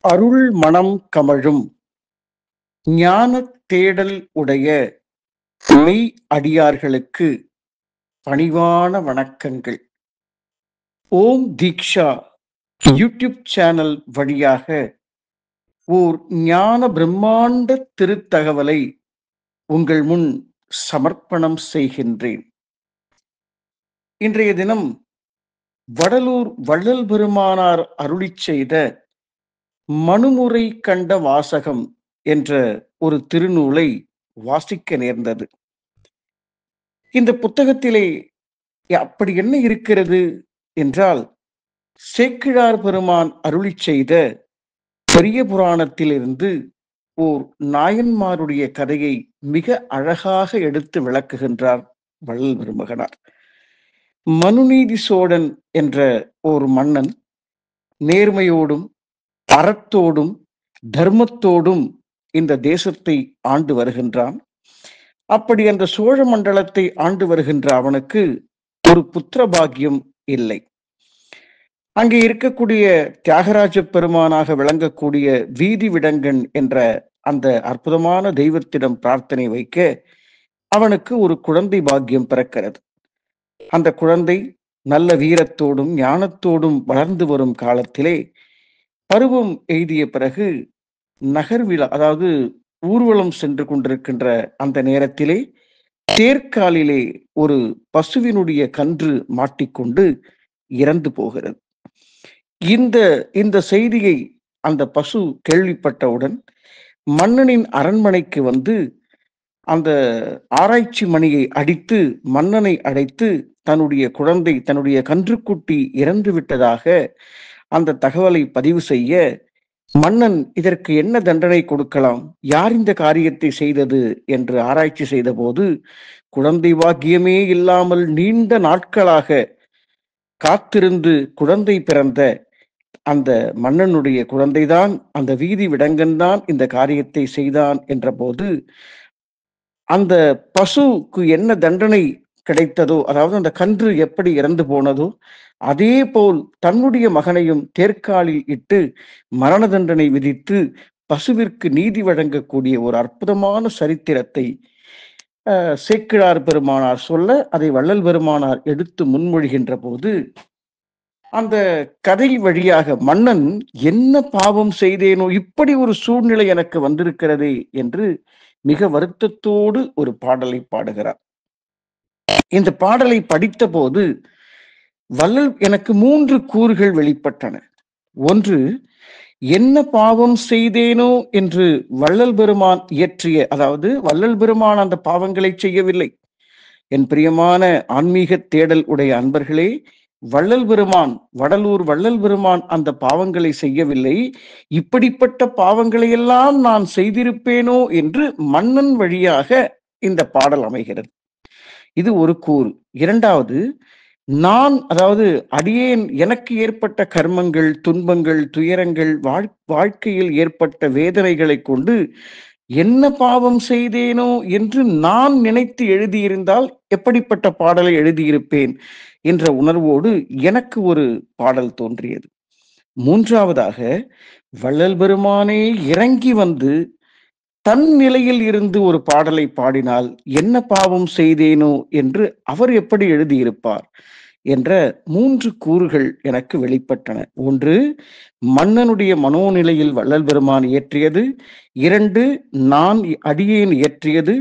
அருள் மனம் கமழும் ஞானத் தேடல் உடைய மெய் அடியார்களுக்கு பணிவான வணக்கங்கள். ஓம் தீக்ஷா யூடியூப் சேனல் வழியாக ஓர் ஞான பிரம்மாண்ட திருத்தகவலை உங்கள் முன் சமர்ப்பணம் செய்கின்றேன். இன்றைய தினம் வடலூர் வள்ளல் பெருமானார் அருளிச் செய்த மனுமுறை கண்ட வாசகம் என்ற ஒரு திருநூலை வாசிக்க நேர்ந்தது. இந்த புத்தகத்திலே அப்படி என்ன இருக்கிறது என்றால், சேக்கிழார் பெருமான் அருளிச் செய்த பெரிய புராணத்திலிருந்து ஓர் நாயன்மாருடைய கதையை மிக அழகாக எடுத்து விளக்குகின்றார் வள்ளல் பெருமகனார். மனுநீதி சோழன் என்ற ஒரு மன்னன் நேர்மையோடும் அறத்தோடும் தர்மத்தோடும் இந்த தேசத்தை ஆண்டு வருகின்றான். அப்படி அந்த சோழ மண்டலத்தை ஆண்டு வருகின்ற அவனுக்கு ஒரு புத்திர பாக்கியம் இல்லை. அங்கே இருக்கக்கூடிய தியாகராஜ பெருமானாக விளங்கக்கூடிய வீதி விடங்கன் என்ற அந்த அற்புதமான தெய்வத்திடம் பிரார்த்தனை வைக்க அவனுக்கு ஒரு குழந்தை பாக்கியம் பிறக்கிறது. அந்த குழந்தை நல்ல வீரத்தோடும் ஞானத்தோடும் வளர்ந்து வரும் காலத்திலே பருவம் எய்திய பிறகு நகர்விழா, அதாவது ஊர்வலம் சென்று கொண்டிருக்கின்ற அந்த நேரத்திலே தேர்காலிலே ஒரு பசுவினுடைய கன்று மாட்டிக்கொண்டு இறந்து போகிறது. இந்த இந்த செய்தியை அந்த பசு கேள்விப்பட்டவுடன் மன்னனின் அரண்மனைக்கு வந்து அந்த ஆராய்ச்சி மணியை அடித்து மன்னனை அழைத்து தன்னுடைய கன்றுக்குட்டி இறந்து விட்டதாக அந்த தகவலை பதிவு செய்ய, மன்னன் இதற்கு என்ன தண்டனை கொடுக்கலாம், யார் இந்த காரியத்தை செய்தது என்று ஆராய்ச்சி செய்த போது, குழந்தை பாக்கியமே இல்லாமல் நீண்ட நாட்களாக காத்திருந்து குழந்தை பிறந்த அந்த மன்னனுடைய குழந்தைதான், அந்த வீதி விடங்கன் தான் இந்த காரியத்தை செய்தான் என்ற போது, அந்த பசுக்கு என்ன தண்டனை கிடைத்ததோ, அதாவது அந்த கன்று எப்படி இறந்து போனதோ அதே போல் தன்னுடைய மகனையும் தேர்காலில் இட்டு மரண தண்டனை விதித்து பசுவிற்கு நீதி வழங்கக்கூடிய ஒரு அற்புதமான சரித்திரத்தை சேக்கிழார் பெருமானார் சொல்ல, அதை வள்ளல் பெருமானார் எடுத்து முன்மொழிகின்ற போது, அந்த கதை வழியாக மன்னன் என்ன பாவம் செய்தேனோ, இப்படி ஒரு சூழ்நிலை எனக்கு வந்திருக்கிறதே என்று மிக வருத்தத்தோடு ஒரு பாடலை பாடுகிறார். இந்த பாடலை படித்த போது வள்ளல் எனக்கு 3 கூறுகள் வெளிப்பட்டன. ஒன்று, என்ன பாவம் செய்தேனோ என்று வள்ளல் பெருமான் இயற்றிய, அதாவது வள்ளல் பெருமான் அந்த பாவங்களை செய்யவில்லை. என் பிரியமான ஆன்மீக தேடல் உடைய அன்பர்களே, வள்ளல் பெருமான், வடலூர் வள்ளல் பெருமான் அந்த பாவங்களை செய்யவில்லை. இப்படிப்பட்ட பாவங்களை எல்லாம் நான் செய்திருப்பேனோ என்று மன்னன் வழியாக இந்த பாடல் அமைகிறது. இது ஒரு கூறு. இரண்டாவது, நான், அதாவது அடியேன், எனக்கு ஏற்பட்ட கர்மங்கள், துன்பங்கள், துயரங்கள், வாழ்க்கையில் ஏற்பட்ட வேதனைகளை கொண்டு என்ன பாவம் செய்தேனோ என்று நான் நினைத்து எழுதியிருந்தால் எப்படிப்பட்ட பாடலை எழுதியிருப்பேன் என்ற உணர்வோடு எனக்கு ஒரு பாடல் தோன்றியது. மூன்றாவதாக, வள்ளல் பெருமானே இறங்கி வந்து தன் நிலையில் இருந்து ஒரு பாடலை பாடினால் என்ன பாவம் செய்தேனோ என்று அவர் எப்படி எழுதியிருப்பார் என்ற 3 கூறுகள் எனக்கு வெளிப்பட்டன. ஒன்று, மன்னனுடைய மனோநிலையில் வள்ளல் பெருமான் இயற்றியது. 2, நான் அடியேன் இயற்றியது.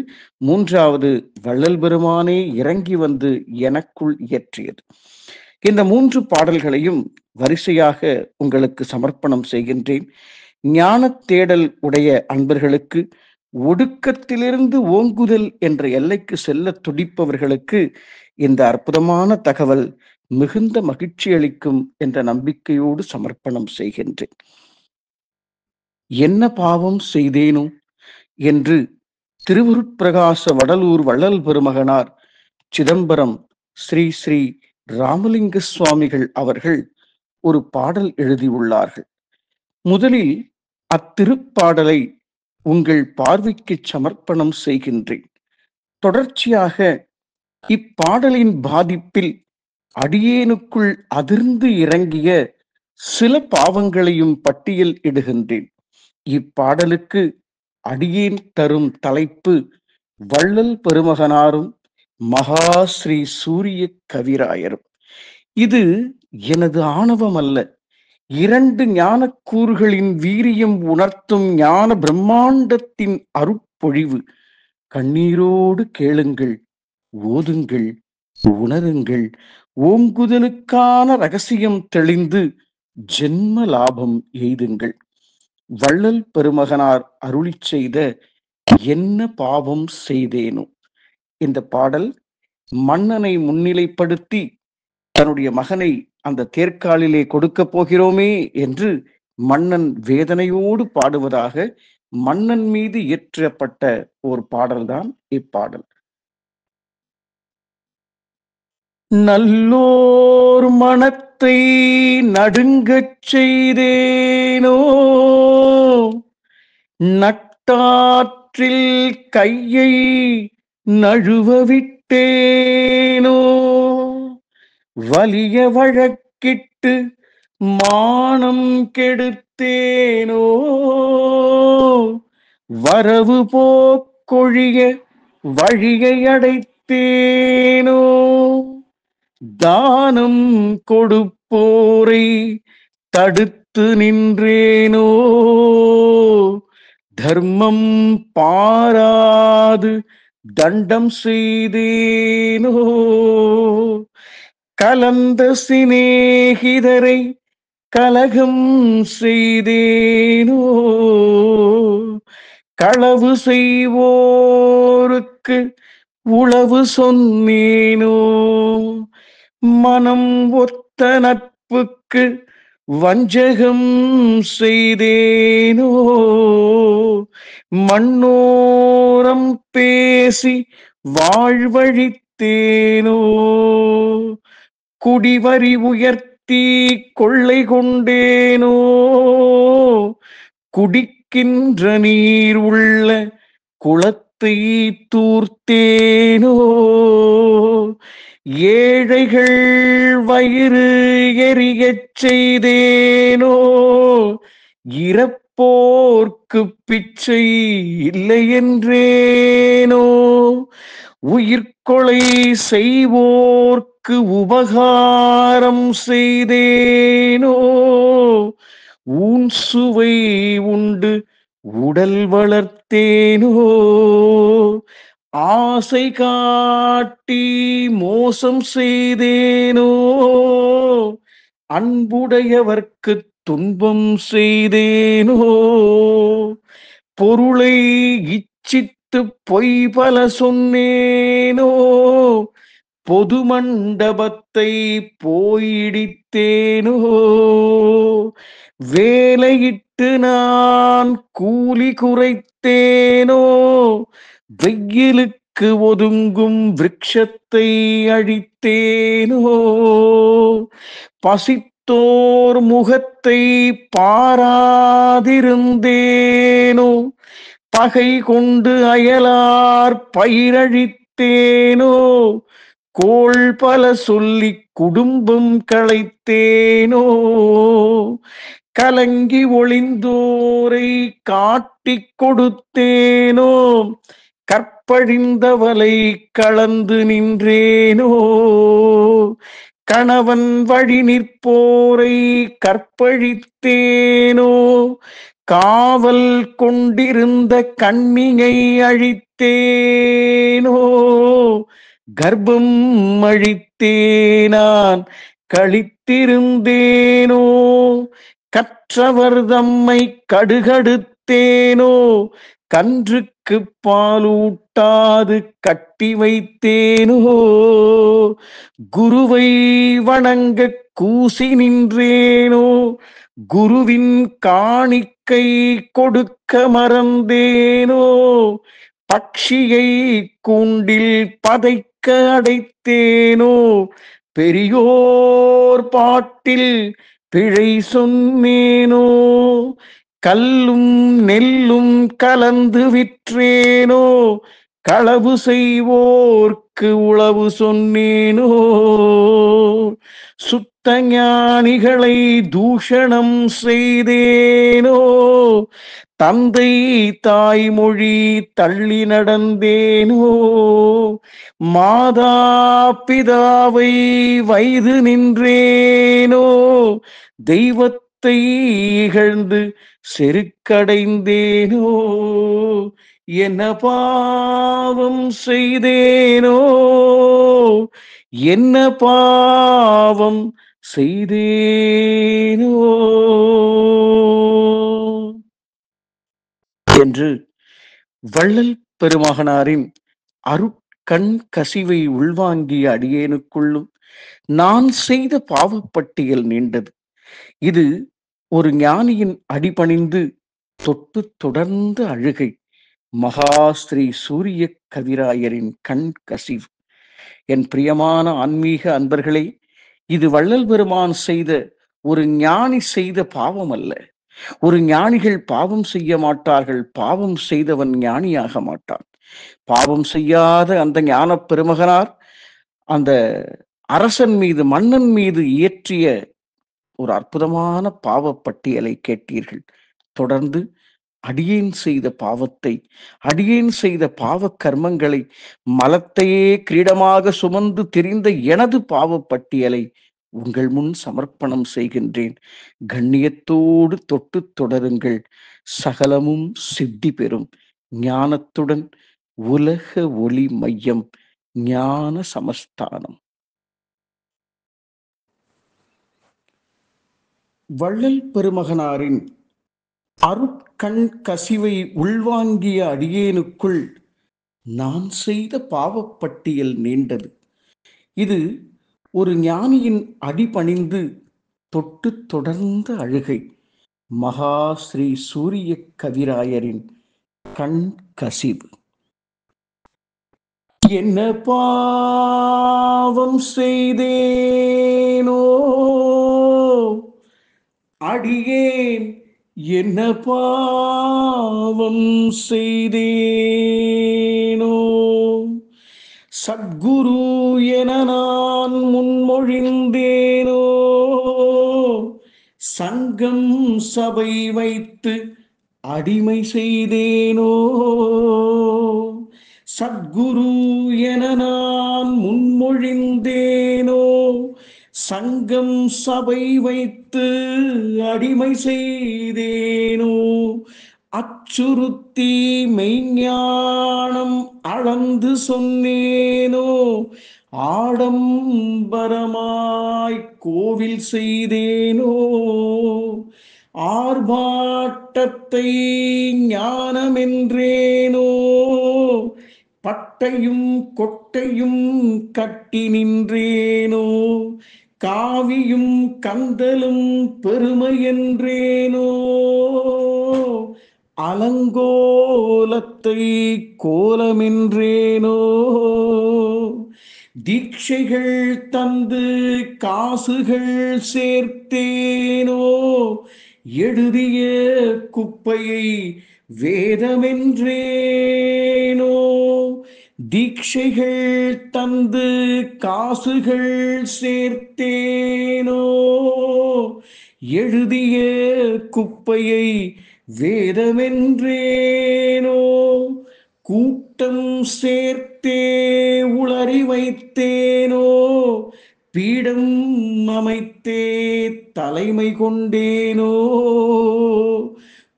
3வது, வள்ளல் பெருமானே இறங்கி வந்து எனக்குள் இயற்றியது. இந்த 3 பாடல்களையும் வரிசையாக உங்களுக்கு சமர்ப்பணம் செய்கின்றேன். ஞானத் தேடல் உடைய அன்பர்களுக்கு, ஒடுக்கத்திலிருந்து ஓங்குதல் என்ற எல்லைக்கு செல்ல துடிப்பவர்களுக்கு இந்த அற்புதமான தகவல் மிகுந்த மகிழ்ச்சி அளிக்கும் என்ற நம்பிக்கையோடு சமர்ப்பணம் செய்கின்றேன். என்ன பாவம் செய்தேனோ என்று திருவருட்பிரகாச வடலூர் வள்ளல் பெருமகனார் சிதம்பரம் ஸ்ரீ ஸ்ரீ ராமலிங்க சுவாமிகள் அவர்கள் ஒரு பாடல் எழுதியுள்ளார்கள். முதலில் அத்திருப்பாடலை உங்கள் பார்வைக்கு சமர்ப்பணம் செய்கின்றேன். தொடர்ச்சியாக இப்பாடலின் பாதிப்பில் அடியேனுக்குள் அதிர்ந்து இறங்கிய சில பாவங்களையும் பட்டியல் இடுகின்றேன். இப்பாடலுக்கு அடியேன் தரும் தலைப்பு வள்ளல் பெருமகனாரும் மகா ஸ்ரீ சூரிய கவிராயரும். இது எனது ஆணவம் அல்ல, இரண்டு ஞானக்கூறுகளின் வீரியம் உணர்த்தும் ஞான பிரம்மாண்டத்தின் அருட்பொழிவு. கண்ணீரோடு கேளுங்கள், ஓதுங்கள், உணருங்கள். ஓங்குதலுக்கான ரகசியம் தெளிந்து ஜென்ம லாபம் எய்துங்கள். வள்ளல் பெருமகனார் அருளிச் செய்த என்ன பாவம் செய்தேனோ. இந்த பாடல் மன்னனை முன்னிலைப்படுத்தி தன்னுடைய மகனை அந்த தேர்காலிலே கொடுக்க போகிறோமே என்று மன்னன் வேதனையோடு பாடுவதாக மன்னன் மீது இயற்றப்பட்ட ஒரு பாடல்தான் இப்பாடல். நல்லோர் மனத்தை நடுங்கச் செய்தேனோ, நட்டாற்றில் கையை நழுவ விட்டேனோ, வலிய வழக்கிட்டு மானம் கெடுத்தேனோ, வரவு போக்கொழிய வழியை அடைத்தேனோ, தானம் கொடுப்போரை தடுத்து நின்றேனோ, தர்மம் பாராது தண்டம் செய்தேனோ, கலந்த சிநேகிதரை கலகம் செய்தேனோ, களவு செய்வோருக்கு உளவு சொன்னேனோ, மனம் ஒத்த நட்புக்கு வஞ்சகம் செய்தேனோ, மண்ணோரம் பேசி வாழ்வழித்தேனோ, குடிவரி உயர்த்தி கொள்ளை கொண்டேனோ, குடிக்கின்ற நீர் உள்ள குளத்தை தூர்த்தேனோ, ஏழைகள் வயிறு எரியச் செய்தேனோ, இறப்போர்க்கு பிச்சை இல்லை என்றேனோ, உயிர்கொலை செய்வோர்க்கு உபகாரம் செய்தேனோ, ஊன் சுவை உண்டு உடல் வளர்த்தேனோ, ஆசை காட்டி மோசம் செய்தேனோ, அன்புடையவர்க்கு துன்பம் செய்தேனோ, பொருளை இச்சித்து பொய் பல சொன்னேனோ, பொது மண்டபத்தை போயிடித்தேனோ, வேலையிட்டு நான் கூலி குறைத்தேனோ, வெயிலுக்கு ஒதுங்கும் விருட்சத்தை அழித்தேனோ, பசித்தோர் முகத்தை பாராதிருந்தேனோ, பகை கொண்டு அயலார் பயிரழித்தேனோ, கோள் பல சொல்லி குடும்பம் களைத்தேனோ, கலங்கி ஒளிந்தோரை காட்டிக் கொடுத்தேனோ, கற்பழிந்தவளை கலந்து நின்றேனோ, கணவன் வழி நிற்போரை கற்பழித்தேனோ, காவல் கொண்டிருந்த கண்ணியை அழித்தேனோ, கர்ப்பம் அழித்தேனான் கழித்திருந்தேனோ, கற்றவர் தம்மை கடுகடுத்தேனோ, கன்றுக்கு பாலூட்டாது கட்டி வைத்தேனோ, குருவை வணங்க கூசி நின்றேனோ, குருவின் காணிக்கை கொடுக்க மறந்தேனோ, பட்சியை கூண்டில் பதைக்க அடைத்தேனோ, பெரியோர் பாட்டில் பிழை சொன்னேனோ, கல்லும் நெல்லும் கலந்து விற்றேனோ, களவு செய்வோர்க்கு உளவு சொன்னேனோ, சுத்த ஞானிகளை தூஷணம் செய்தேனோ, தந்தை தாய்மொழி தள்ளி நடந்தேனோ, மாதா பிதாவை வைது நின்றேனோ, தெய்வத்தை இகழ்ந்து செருக்கடைந்தேனோ, என்ன பாவம் செய்தேனோ, என்ன பாவம் செய்தேனோ என்று வள்ளல் பெருமகனாரின் அருட்கண் கசிவை உள்வாங்கிய அடியேனுக்குள்ளும் நான் செய்த பாவப்பட்டியல் நீண்டது. இது ஒரு ஞானியின் அடிபணிந்து தொட்டு தொடர்ந்த அழுகை. மகாஸ்ரீ சூரிய கவிராயரின் கண் கசிவு. என் பிரியமான ஆன்மீக அன்பர்களே, இது வள்ளல் பெருமான் செய்த, ஒரு ஞானி செய்த பாவம் அல்ல. ஒரு ஞானிகள் பாவம் செய்ய மாட்டார்கள். பாவம் செய்தவன் ஞானியாக மாட்டான். பாவம் செய்யாத அந்த ஞான பெருமகனார் அந்த அரசன் மீது, மன்னன் மீது இயற்றிய ஒரு அற்புதமான பாவ பட்டியலை கேட்டீர்கள். தொடர்ந்து அடியேன் செய்த பாவத்தை, அடியேன் செய்த பாவ கர்மங்களை, மலத்தையே கிரீடமாக சுமந்து திரிந்த எனது பாவ பட்டியலை உங்கள் முன் சமர்ப்பணம் செய்கின்றேன். கண்ணியத்தோடு தொட்டு தொடருங்கள். சகலமும் சித்தி பெறும். ஞானத்துடன் உலக ஒளி மையம் ஞான சமஸ்தானம். வள்ளல் பெருமகனாரின் அருட்கண் கசிவை உள்வாங்கிய அடியேனுக்குள் நான் செய்த பாவப்பட்டியல் நீண்டது. இது ஒரு ஞானியின் அடிபணிந்து தொட்டு தொடர்ந்த அழுகை. மகா ஸ்ரீ சூரிய கவிராயரின் கண் கசிவு. என்ன பாவம் செய்தேனோ அடியேன், என்ன பாவம் செய்தேனோ, சத்குரு என நான் முன்மொழிந்தேனோ, சங்கம் சபை வைத்து அடிமை செய்தேனோ, சத்குரு என நான் முன்மொழிந்தேனோ, சங்கம் சபை வைத்து அடிமை செய்தேனோ, அச்சுறுத்தி மெய்ஞானம் அளந்து சொன்னேனோ, ஆடம்பரமாய் கோவில் செய்தேனோ, ஆர்ப்பாட்டத்தை ஞானமென்றேனோ, பட்டையும் கொட்டையும் கட்டி நின்றேனோ, காவியும் கந்தலும் பெருமை என்றேனோ, அலங்கோலத்தை கோலமென்றேனோ, தீட்சைகள் தந்து காசுகள் சேர்த்தேனோ, எழுதிய குப்பையை வேதமென்றேனோ, தீட்சைகள் தந்து காசுகள் சேர்த்தேனோ, எழுதிய குப்பையை வேதமென்றேனோ, கூட்டம் சேர்த்தே உளறி வைத்தேனோ, பீடம் அமைத்தே தலைமை கொண்டேனோ,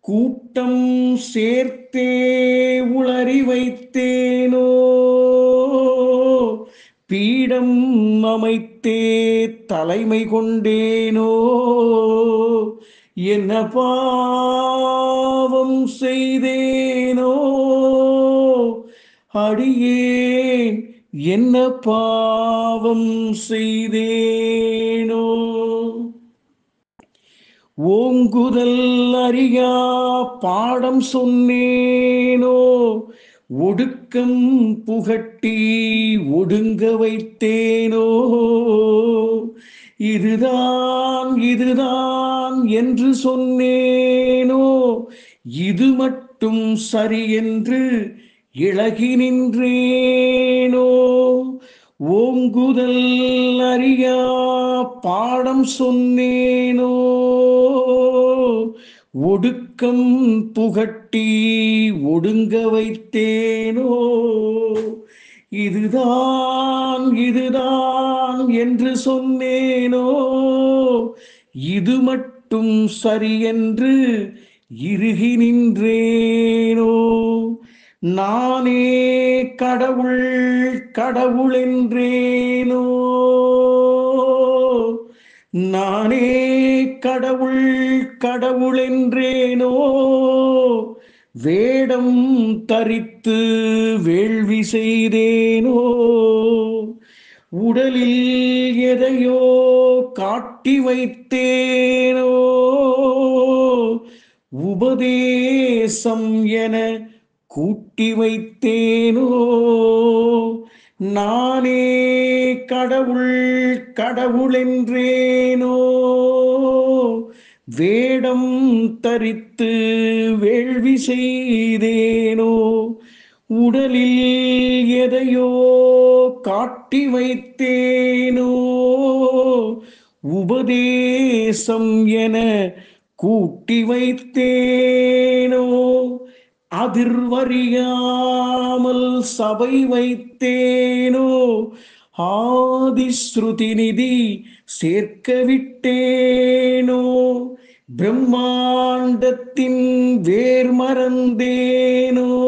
கூட்டம் சேர்த்தே உளறி வைத்தேனோ, பீடம் அமைத்தே தலைமை கொண்டேனோ, என்ன பாவம் செய்தேனோ அடியேன், என்ன பாவம் செய்தேனோ, ஓங்குதல் அறியா பாடம் சொன்னேனோ, ஒடுக்கம் புகட்டி ஒடுங்க வைத்தேனோ, இதுதான் இதுதான் என்று சொன்னேனோ, இது மட்டும் சரி என்று இளகி நின்றேனோ. ஓங்குதல் அறியா பாடம் சொன்னேனோ. ஒடுக்கம் புகட்டி ஒடுங்க வைத்தேனோ. இதுதான் இதுதான் என்று சொன்னேனோ. இது மட்டும் சரியென்று இறுகி நின்றேனோ. நானே கடவுள் கடவுள் என்றேனோ. நானே கடவுள் கடவுள் என்றேனோ. வேடம் தரித்து வேள்வி செய்தேனோ. உடலில் எதையோ காட்டி வைத்தேனோ. உபதேசம் என கூட்டி வைத்தேனோ. நானே கடவுள் கடவுள் என்றேனோ. வேடம் தரித்து வேள்வி செய்தேனோ. உடலில் எதையோ காட்டி வைத்தேனோ. உபதேசம் என கூட்டி வைத்தேனோ. அதிர்வறியாமல் சபை வைத்தேனோ. ஆதிஸ்ருதி நிதி சேர்க்க விட்டேனோ. பிரம்மாண்டத்தின் வேர் மறந்தேனோ.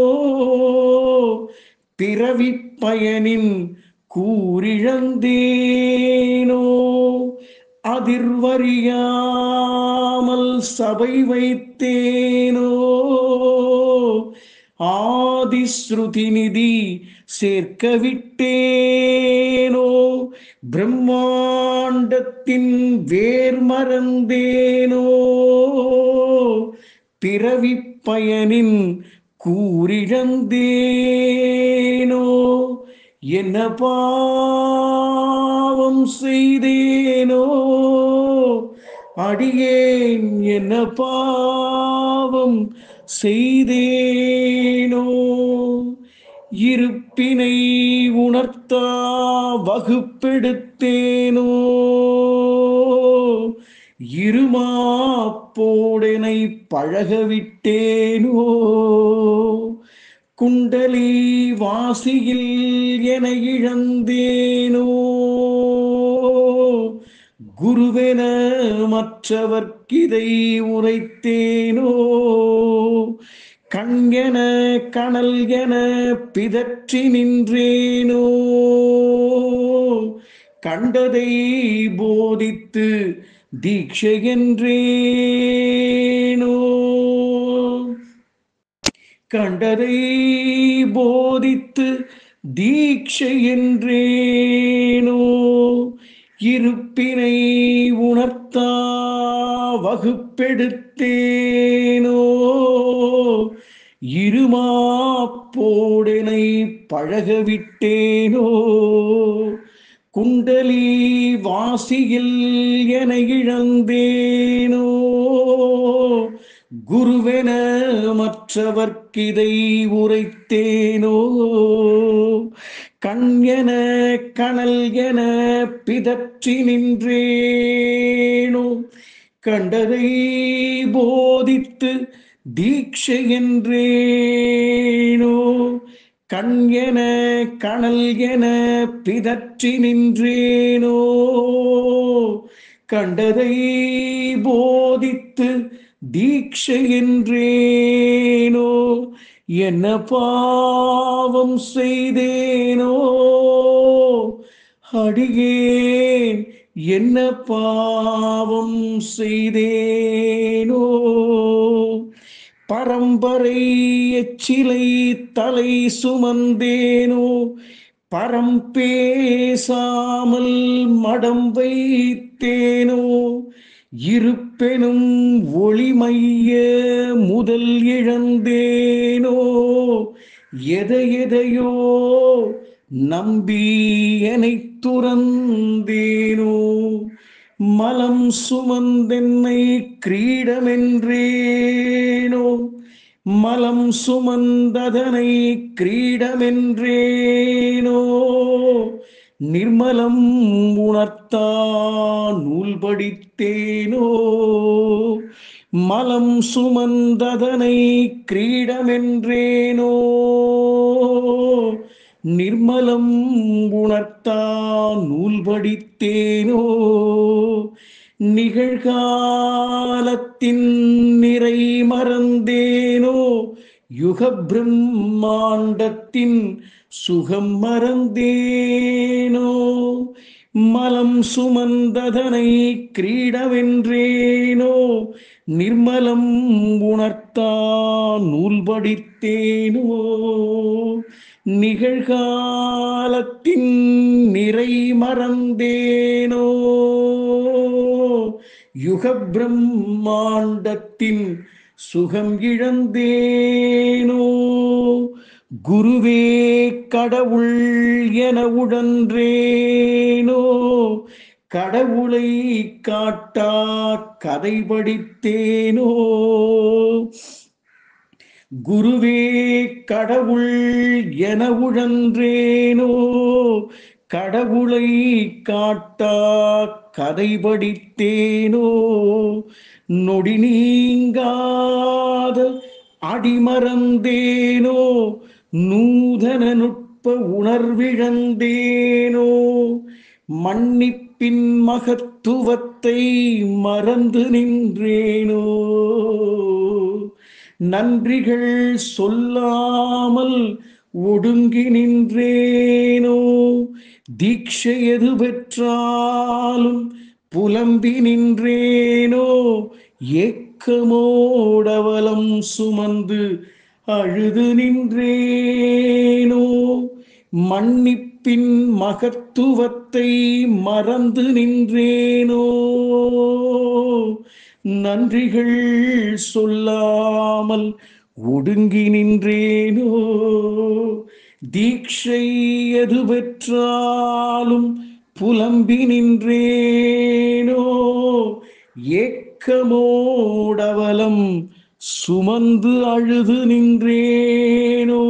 பிறவிப் பயனின் கூரிழந்தேனோ. அதிர்வறியாமல் சபை வைத்தேனோ. ஆதிஸ்ருதி நிதி சேர்க்க விட்டேனோ. பிரம்மாண்டத்தின் வேர் மறந்தேனோ. பிறவிப் பயனின் கூரிழந்தேனோ. என்ன பாவம் செய்தேனோ. அடியேன் என்ன பாவம் செய்தேனோ. இருப்பினை உணர்த்தா வகுப்பெடுத்தேனோ. இருமாப்போடனை பழகவிட்டேனோ. குண்டலி வாசியில் என இழந்தேனோ. குருவென மற்றவர்க்கிதை உரைத்தேனோ. கண் என கனல் என பிதற்றி நின்றேனோ. கண்டதை போதித்து தீட்சை என்றேனோ. கண்டதை போதித்து தீட்சை என்றேனோ. இருப்பினை உணர்த்தா வகுப்பெடுத்தேனோ. இருமாப்போடனை பழகவிட்டேனோ. குண்டலி வாசியில் என இழந்தேனோ. குருவென மற்றவர்க்கிதை உரைத்தேனோ. கண் என கனல் என பிதற்றி நின்றேனோ. கண்டதை போதித்து தீட்சை என்றேனோ. கண் என கனல் என பிதற்றி நின்றேனோ. கண்டதை போதித்து தீட்சை என்றேனோ. என்ன பாவம் செய்தேனோ. அடியேன் என்ன பாவம் செய்தேனோ. பரம்பரை எச்சிலை தலை சுமந்தேனோ. பரம் பேசாமல் மடம் வைத்தேனோ. இருப்பெனும் ஒளிமைய முதல் இழந்தேனோ. எதையோ நம்பி என்னை துறந்தேனோ. மலம் சுமந்தென்னை கிரீடமென்றேனோ. மலம் சுமந்ததனை கிரீடமென்றேனோ நிர்மலம் உணர்த்தான் நூல் படித்தேனோ. மலம் சுமந்ததனை கிரீடமென்றேனோ நிர்மலம் உணர்த்தான் நூல் படித்தேனோ. நிகழ்காலத்தின் நிறை மறந்தேனோ யுக பிரம்மாண்டத்தின் சுகம் மறந்தேனோ. மலம் சுமந்ததனை கிரீடவென்றேனோ நிர்மலம் உணர்த்தான் நூல் படித்தேனோ. நிகழ்காலத்தின் நிறை மறந்தேனோ யுக பிரம்மாண்டத்தின் சுகம் இழந்தேனோ. குருவே கடவுள் என உழன்றேனோ கடவுளை காட்டா கதை படித்தேனோ. குருவே கடவுள் என உழன்றேனோ கடவுளை காட்டா கதை படித்தேனோ. நொடி நீங்காத அடிமறந்தேனோ நூதன நுட்ப உணர்விழந்தேனோ. மன்னிப்பின் மகத்துவத்தை மறந்து நின்றேனோ. நன்றிகள் சொல்லாமல் ஒடுங்கி நின்றேனோ. தீட்சை எது பெற்றாலும் புலம்பி நின்றேனோ. ஏக்கமோடவலம் சுமந்து அழுது நின்றேனோ. மன்னிப்பின் மகத்துவத்தை மறந்து நின்றேனோ. நன்றிகள் சொல்லாமல் ஒடுங்கி நின்றேனோ. தீட்சை எது பெற்றாலும் புலம்பி நின்றேனோ. ஏக்கமோடவலம் சுமந்து அழுது நின்றேனோ.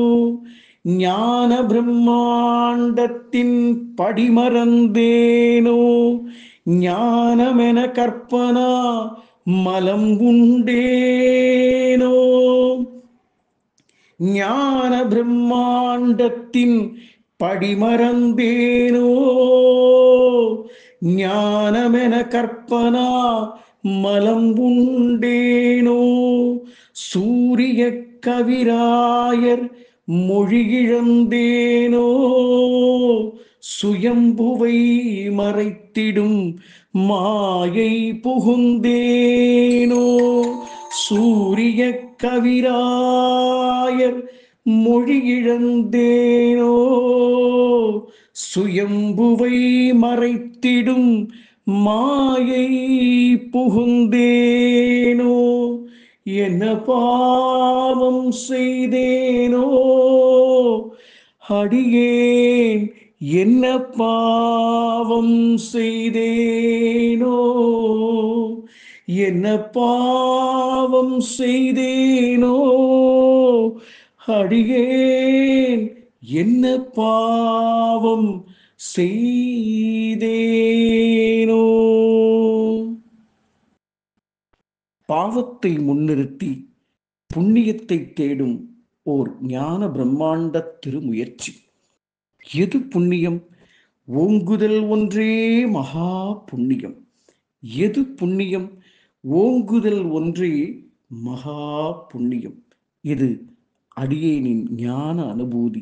ஞான பிரம்மாண்டத்தின் படிமறந்தேனோ. ஞானமென கற்பனா மலம் உண்டேனோ. ஞான பிரம்மாண்டத்தின் படிமறந்தேனோ. ஞானமென கற்பனா மலம் உண்டேனோ. சூரிய கவிராயர் மொழியிழந்தேனோ. சுயம்புவை மறைத்திடும் மாயை புகுந்தேனோ. சூரிய கவிராயர் மொழியிழந்தேனோ. சுயம்புவை மறைத்திடும் மாயை புகுந்தேனோ. என்ன பாவம் செய்தேனோ அடியேன் என்ன பாவம் செய்தேனோ. என்ன பாவம் செய்தேனோ அடியேன் என்ன பாவம் செய்தேனோ. பாவத்தை முன்னிறுத்தி புண்ணியத்தை தேடும் ஓர் ஞான பிரம்மாண்ட திருமுயற்சி. எது புண்ணியம்? ஓங்குதல் ஒன்றே மகா புண்ணியம். எது புண்ணியம்? ஓங்குதல் ஒன்றே மகா புண்ணியம். இது அடியேனின் ஞான அனுபூதி.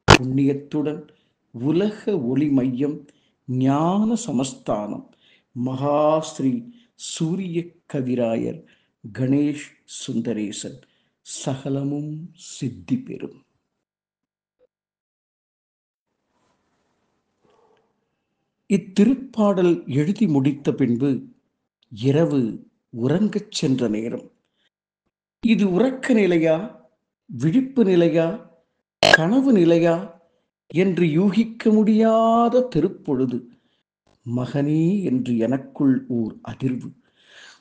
புண்ணியத்துடன் உலக ஒளி மையம் ஞான சமஸ்தானம் மகாஸ்ரீ சூரிய கவிராயர் கணேஷ் சுந்தரேசன் சகலமும் சித்தி பெறும். இத்திருப்பாடல் எழுதி முடித்த பின்பு இரவு உறங்கச் சென்ற நேரம். இது உறக்க நிலையா, விழிப்பு நிலையா, கனவு நிலையா என்று யூகிக்க முடியாத திருப்பொழுது. மகனே என்று எனக்குள் ஓர் அதிர்வு.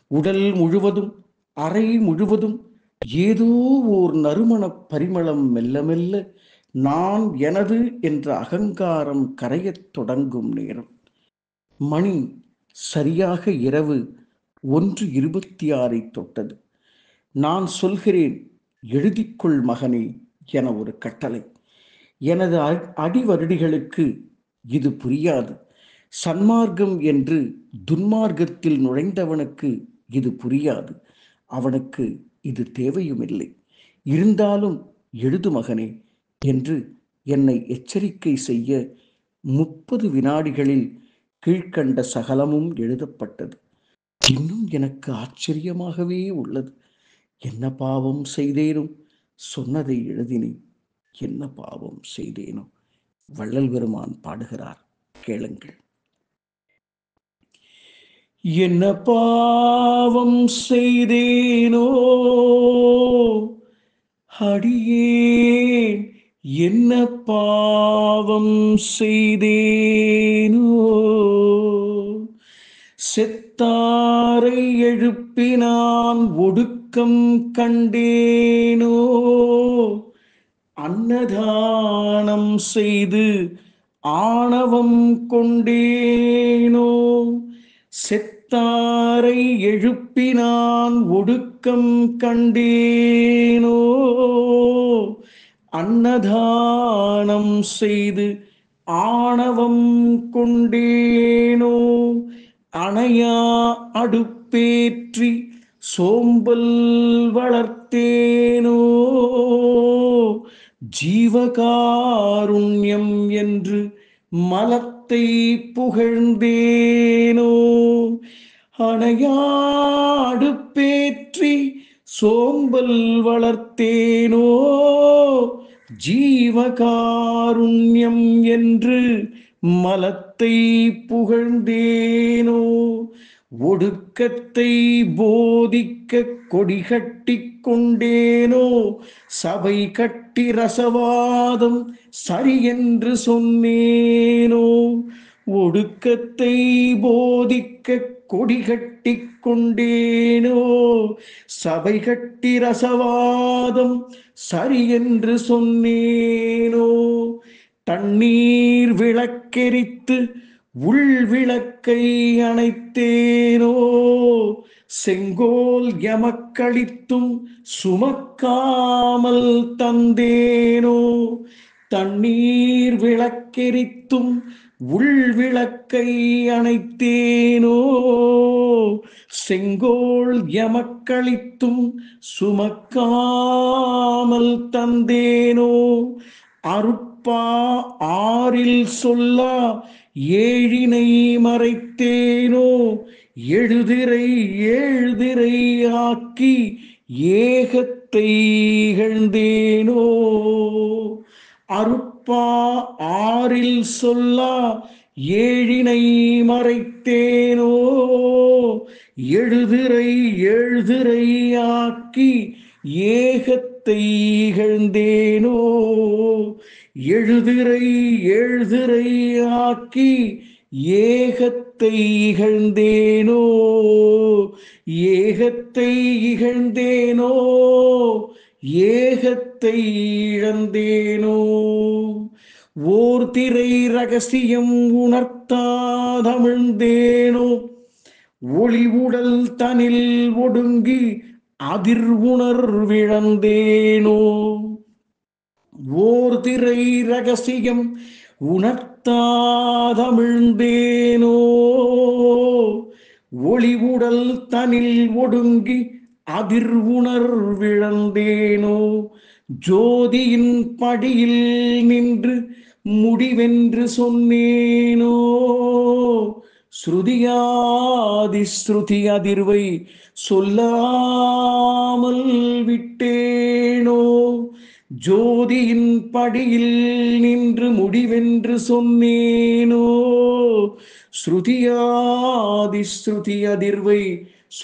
உடல் முழுவதும், அறை முழுவதும் ஏதோ ஓர் நறுமணப் பரிமளம் மெல்ல மெல்ல நான் எனது என்ற அகங்காரம் கரையத் தொடங்கும் நேரம். மணி சரியாக இரவு 1:26 தொட்டது. நான் சொல்கிறேன், எழுதிக்கொள் மகனே என ஒரு கட்டளை. எனது அடிவருடிகளுக்கு இது புரியாது. சன்மார்க்கம் என்று துன்மார்க்கத்தில் நுழைந்தவனுக்கு இது புரியாது. அவனுக்கு இது தேவையுமில்லை. இருந்தாலும் எழுது மகனே என்று என்னை எச்சரிக்கை செய்ய 30 வினாடிகளில் கீழ்க்கண்ட சகலமும் எழுதப்பட்டது. இன்னும் எனக்கு ஆச்சரியமாகவே உள்ளது. என்ன பாவம் செய்தேனோ? சொன்னதை எழுதினேன். என்ன பாவம் செய்தேனோ? வள்ளல் பெருமான் பாடுகிறார், கேளுங்கள். என்ன பாவம் செய்தேனோ அடியேன், என்ன பாவம் செய்தேனோ? செத்தாரை எழுப்பினான் ஒடுக்கம் கண்டேனோ? அன்னதானம் செய்து ஆணவம் கொண்டேனோ? செத்தாரை எழுப்பினான் ஒடுக்கம் கண்டேனோ? அன்னதானம் செய்து ஆணவம் கொண்டேனோ? அணையா அடுப்பேற்றி சோம்பல் வளர்த்தேனோ? ஜீவகாருண்யம் என்று மலத்தை புகழ்ந்தேனோ? அணையா அடுப்பேற்றி சோம்பல் வளர்த்தேனோ? ஜீவகாருண்யம் என்று மலத்தை புகழ்ந்தேனோ? ஒடுக்கத்தை போதிக்க கொடிகட்டி கொண்டேனோ? சபை கட்டி ரசவாதம் சரியென்று சொன்னேனோ? ஒடுக்கத்தை போதிக்க கொடிகட்டி கொண்டேனோ? சபை கட்டி ரசவாதம் சரியென்று சொன்னேனோ? தண்ணீர் விளக்கெரித்து உள்விளக்கை அணைத்தேனோ? செங்கோல் எமக்களித்தும் சுமக்காமல் தந்தேனோ? தண்ணீர் விளக்கெரித்தும் உள்விளக்கை அணைத்தேனோ? செங்கோல் எமக்களித்தும் சுமக்காமல் தந்தேனோ? அருட்பா ஆறில் சொல்லா ஏழினை மறைத்தேனோ? எழுதிரை ஏழ்திரை ஆக்கி ஏகத்தை இகழ்ந்தேனோ? அருட்பா ஆறில் சொல்லா ஏழினை மறைத்தேனோ? எழுதிரை ஏழ்திரை ஆக்கி ஏகத்தை இகழ்ந்தேனோ? எழுதிரை ஏழ்திரை ஆக்கி ஏகத்தை இகழ்ந்தேனோ? ஏகத்தை இகழ்ந்தேனோ? ஏகத்தை இழந்தேனோ? ஓர் திரை ரகசியம் உணர்த்தாதமிழ்ந்தேனோ? ஒளி உடல் தனில் ஒடுங்கி அதிர்வுணர்விழந்தேனோ? ஓர் திரை ரகசியம் உணர்த்தாதமிழ்ந்தேனோ? ஒளி உடல் தனில் ஒடுங்கி அதிர்வுணர்விழந்தேனோ? ஜோதியின் படியில் நின்று முடிவென்று சொன்னேனோ? ஸ்ருதியாதி ஸ்ருதி அதிர்வை சொல்லாமல் விட்டேனோ? ஜோதியின் படியில் நின்று முடிவென்று சொன்னேனோ? ஸ்ருதியாதி ஸ்ருதி அதிர்வை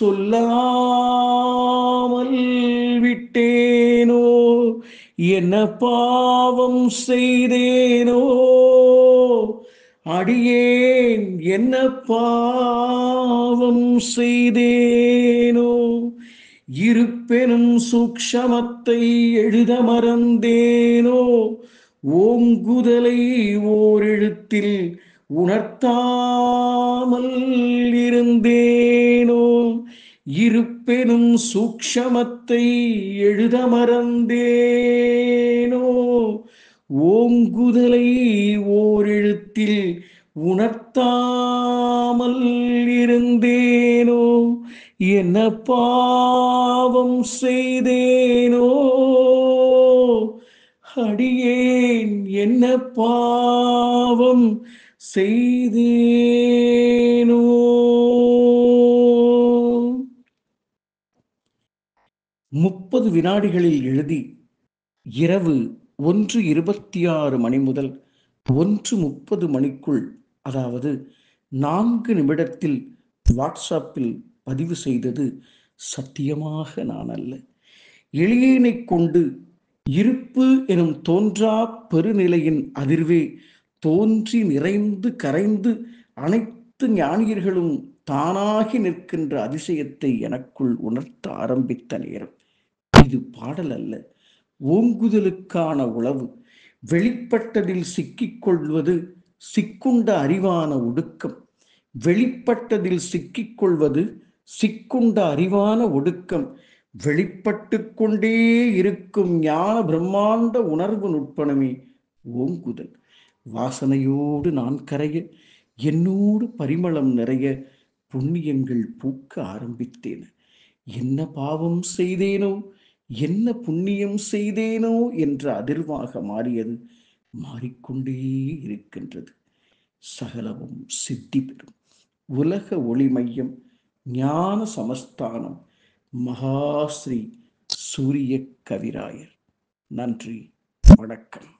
சொல்லாமல் விட்டேனோ? என்ன பாவம் செய்தேனோ? அடியேன் என்ன பாவம் செய்தேனோ? இருப்பெனும் சூக்ஷமத்தை எழுத மறந்தேனோ, ஓங்குதலை ஓரெழுத்தில் உணர்த்தாமல் இருந்தேனோ. இருப்பெனும் சூக்ஷமத்தை எழுத மறந்தேனோ, ஓங்குதலை ஓரெழுத்தில் உணர்த்தாமல் இருந்தேனோ. என்ன பாவம் செய்தேனோ, அடியேன் என்ன பாவம் செய்தேனோ. 30 வினாடிகளில் எழுதி இரவு 1:26 மணி முதல் 1:30 மணிக்குள், அதாவது 4 நிமிடத்தில் வாட்ஸ்அப்பில் பதிவு செய்தது சத்தியமாக நான் அல்ல. எளியனை கொண்டு இருப்பு எனும் தோன்றா பெருநிலையின் அதிர்வே தோன்றி நிறைந்து கரைந்து அனைத்து ஞானியர்களும் தானாகி நிற்கின்ற அதிசயத்தை எனக்குள் உணர்த்த ஆரம்பித்த நேரம். இது பாடல் அல்ல, ஓங்குதலுக்கான உளவு. வெளிப்பட்டதில் சிக்கிக்கொள்வது சிக்குண்ட அறிவான ஒடுக்கம். வெளிப்பட்டதில் சிக்கிக்கொள்வது சிக்குண்ட அறிவான ஒடுக்கம். வெளிப்பட்டு கொண்டே இருக்கும் ஞான பிரம்மாண்ட உணர்வு நுட்பணமே ஓங்குதல். வாசனையோடு நான் கரைய, என்னோடு பரிமளம் நிறைய, புண்ணியங்கள் பூக்க ஆரம்பித்தேன். என்ன பாவம் செய்தேனோ, என்ன புண்ணியம் செய்தேனோ என்ற அதிர்வாக மாறியது. மாறிக்கொண்டே இருக்கின்றது. சகலமும் சித்தி பெறும். உலக ஒளி மையம், ஞான சமஸ்தானம், மகாஸ்ரீ சூரிய கவிராயர். நன்றி, வணக்கம்.